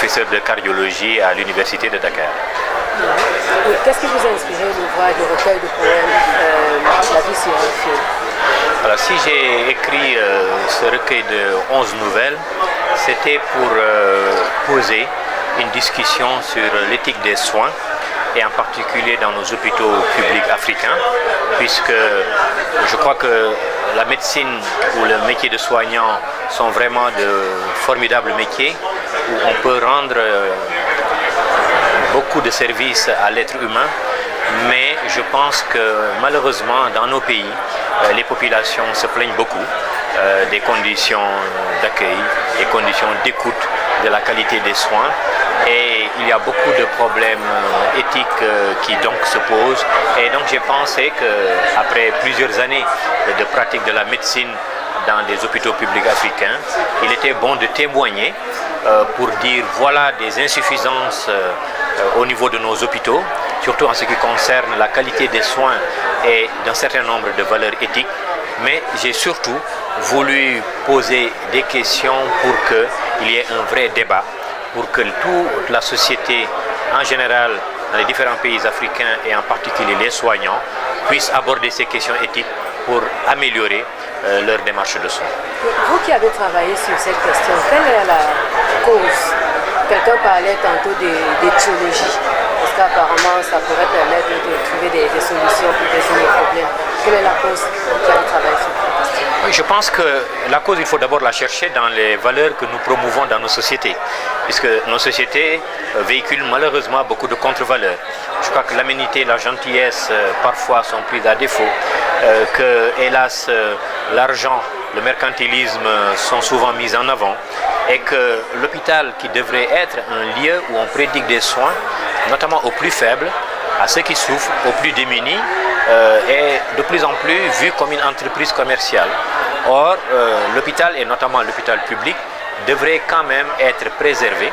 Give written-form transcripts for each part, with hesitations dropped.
professeur de cardiologie à l'université de Dakar. Oui. Qu'est-ce qui vous a inspiré l'ouvrage de recueil de poèmes La vie sur un fil? Alors, si j'ai écrit ce recueil de 11 nouvelles, c'était pour poser une discussion sur l'éthique des soins et en particulier dans nos hôpitaux publics africains, puisque je crois que la médecine ou le métier de soignant sont vraiment de formidables métiers où on peut rendre beaucoup de services à l'être humain, mais je pense que malheureusement dans nos pays, les populations se plaignent beaucoup des conditions d'accueil, des conditions d'écoute, de la qualité des soins. Et il y a beaucoup de problèmes éthiques qui donc se posent. Et donc j'ai pensé qu'après plusieurs années de pratique de la médecine dans des hôpitaux publics africains, il était bon de témoigner pour dire voilà des insuffisances au niveau de nos hôpitaux, surtout en ce qui concerne la qualité des soins et d'un certain nombre de valeurs éthiques. Mais j'ai surtout voulu poser des questions pour qu'il y ait un vrai débat, pour que toute la société en général dans les différents pays africains et en particulier les soignants puissent aborder ces questions éthiques pour améliorer leur démarche de soins. Vous qui avez travaillé sur cette question, quelle est la cause? Quelqu'un parlait tantôt d'étiologie, parce qu'apparemment ça pourrait permettre de trouver des solutions pour résoudre les problèmes. Quelle est la cause qui a travaillé sur cette question? Oui, je pense que la cause, il faut d'abord la chercher dans les valeurs que nous promouvons dans nos sociétés, puisque nos sociétés véhiculent malheureusement beaucoup de contre-valeurs. Je crois que l'aménité, la gentillesse parfois sont prises à défaut, que hélas l'argent, le mercantilisme sont souvent mis en avant, et que l'hôpital qui devrait être un lieu où on prédique des soins, notamment aux plus faibles, à ceux qui souffrent, aux plus démunis, est de plus en plus vu comme une entreprise commerciale. Or, l'hôpital, et notamment l'hôpital public, devrait quand même être préservé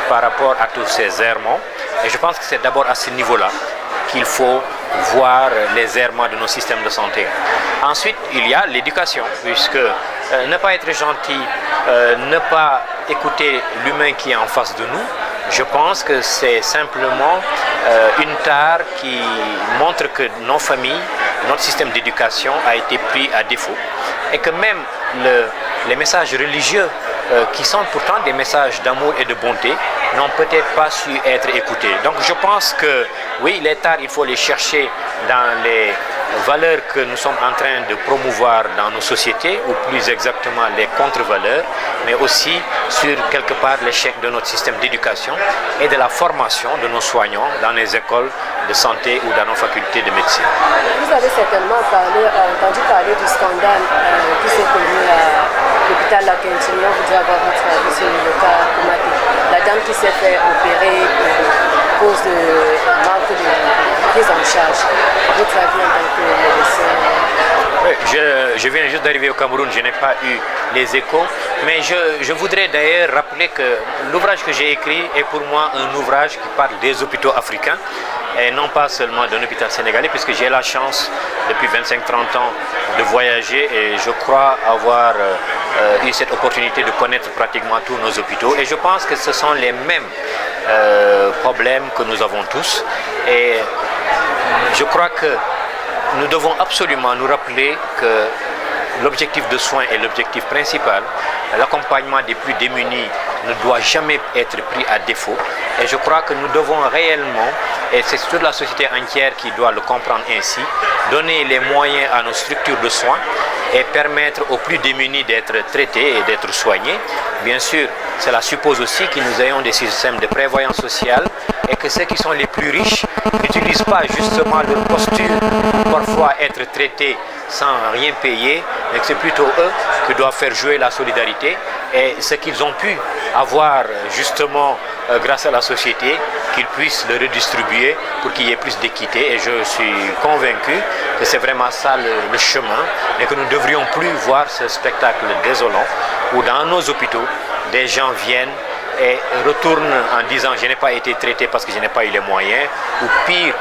par rapport à tous ces errements. Et je pense que c'est d'abord à ce niveau-là qu'il faut voir les errements de nos systèmes de santé. Ensuite, il y a l'éducation, puisque ne pas être gentil, ne pas écouter l'humain qui est en face de nous, je pense que c'est simplement une tare qui montre que nos familles, notre système d'éducation a été pris à défaut et que même les messages religieux qui sont pourtant des messages d'amour et de bonté n'ont peut-être pas su être écoutés. Donc je pense que oui, les tares, il faut les chercher dans les valeurs que nous sommes en train de promouvoir dans nos sociétés, ou plus exactement les contre-valeurs, mais aussi sur quelque part l'échec de notre système d'éducation et de la formation de nos soignants dans les écoles de santé ou dans nos facultés de médecine. Vous avez certainement entendu parler du scandale qui s'est connu à l'hôpital La Quintignon. Vous devez avoir votre avis sur le cas Koumaté. La dame qui s'est fait opérer pour cause de manque de prise en charge. Votre avis en tant que médecin? Oui, je viens juste d'arriver au Cameroun, je n'ai pas eu les échos, mais je voudrais d'ailleurs rappeler que l'ouvrage que j'ai écrit est pour moi un ouvrage qui parle des hôpitaux africains et non pas seulement d'un hôpital sénégalais, puisque j'ai la chance depuis 25-30 ans de voyager et je crois avoir eu cette opportunité de connaître pratiquement tous nos hôpitaux, et je pense que ce sont les mêmes problèmes que nous avons tous, et je crois que nous devons absolument nous rappeler que l'objectif de soins est l'objectif principal. L'accompagnement des plus démunis ne doit jamais être pris à défaut. Et je crois que nous devons réellement, et c'est toute la société entière qui doit le comprendre ainsi, donner les moyens à nos structures de soins et permettre aux plus démunis d'être traités et d'être soignés. Bien sûr, cela suppose aussi que nous ayons des systèmes de prévoyance sociale et que ceux qui sont les plus riches n'utilisent pas justement leur posture pour parfois être traités sans rien payer, mais que c'est plutôt eux qui doivent faire jouer la solidarité et ce qu'ils ont pu avoir justement grâce à la société, qu'ils puissent le redistribuer pour qu'il y ait plus d'équité. Et je suis convaincu que c'est vraiment ça le chemin et que nous ne devrions plus voir ce spectacle désolant où dans nos hôpitaux, des gens viennent et retournent en disant je n'ai pas été traité parce que je n'ai pas eu les moyens, ou pire,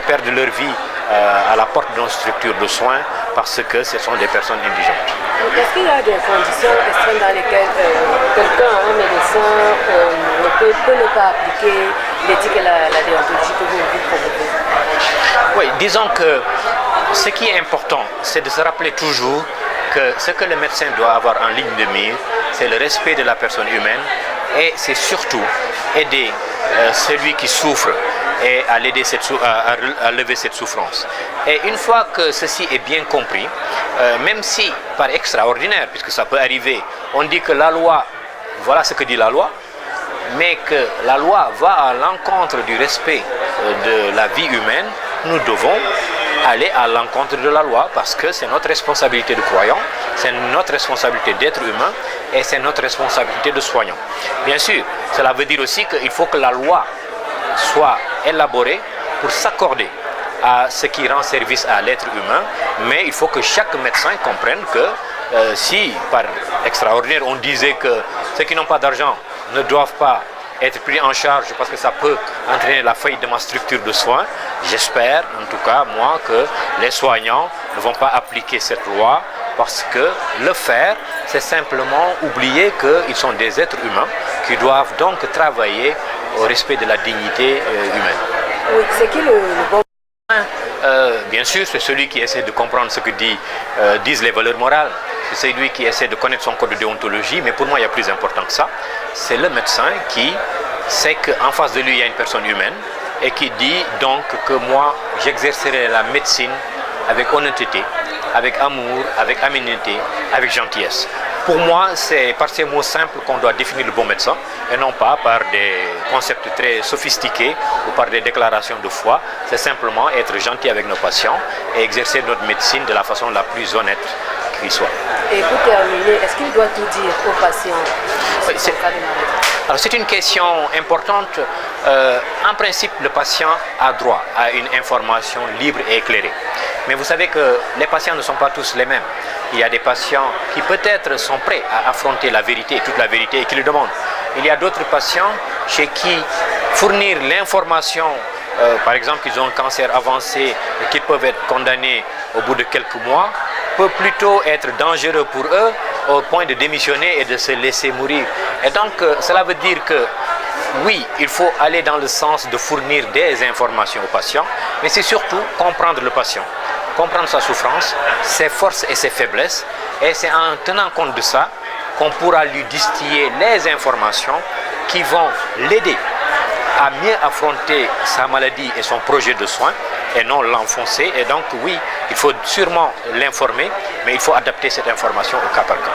perdent leur vie à la porte d'une structure de soins parce que ce sont des personnes indigentes. Est-ce qu'il y a des conditions extrêmes dans lesquelles quelqu'un, un médecin, ne peut ne pas appliquer l'éthique et la déontologie que vous promouvez? Oui, disons que ce qui est important, c'est de se rappeler toujours que ce que le médecin doit avoir en ligne de mire, c'est le respect de la personne humaine et c'est surtout aider celui qui souffre et à l'aider à lever cette souffrance. Et une fois que ceci est bien compris, même si par extraordinaire, puisque ça peut arriver, on dit que la loi, voilà ce que dit la loi, mais que la loi va à l'encontre du respect de la vie humaine, nous devons aller à l'encontre de la loi parce que c'est notre responsabilité de croyants, c'est notre responsabilité d'être humain et c'est notre responsabilité de soignants. Bien sûr, cela veut dire aussi qu'il faut que la loi soit élaborée pour s'accorder à ce qui rend service à l'être humain, mais il faut que chaque médecin comprenne que si par extraordinaire on disait que ceux qui n'ont pas d'argent ne doivent pas être pris en charge parce que ça peut entraîner la faillite de ma structure de soins, j'espère en tout cas moi que les soignants ne vont pas appliquer cette loi parce que le faire, c'est simplement oublier qu'ils sont des êtres humains qui doivent donc travailler au respect de la dignité humaine. Oui, c'est qui le bon? Bien sûr, c'est celui qui essaie de comprendre ce que disent les valeurs morales. C'est celui qui essaie de connaître son code de déontologie, mais pour moi, il y a plus important que ça. C'est le médecin qui sait qu'en face de lui, il y a une personne humaine et qui dit donc que moi, j'exercerai la médecine avec honnêteté, avec amour, avec aménité, avec gentillesse. Pour moi, c'est par ces mots simples qu'on doit définir le bon médecin et non pas par des concepts très sophistiqués ou par des déclarations de foi. C'est simplement être gentil avec nos patients et exercer notre médecine de la façon la plus honnête qui soit. Et pour terminer, est-ce qu'il doit tout dire aux patients oui, alors c'est une question importante. En principe, le patient a droit à une information libre et éclairée. Mais vous savez que les patients ne sont pas tous les mêmes. Il y a des patients qui peut-être sont prêts à affronter la vérité, toute la vérité, et qui le demandent. Il y a d'autres patients chez qui fournir l'information, par exemple qu'ils ont un cancer avancé et qu'ils peuvent être condamnés au bout de quelques mois, peut plutôt être dangereux pour eux au point de démissionner et de se laisser mourir. Et donc cela veut dire que oui, il faut aller dans le sens de fournir des informations aux patients, mais c'est surtout comprendre le patient, comprendre sa souffrance, ses forces et ses faiblesses, et c'est en tenant compte de ça qu'on pourra lui distiller les informations qui vont l'aider à mieux affronter sa maladie et son projet de soins et non l'enfoncer. Et donc oui, il faut sûrement l'informer, mais il faut adapter cette information au cas par cas.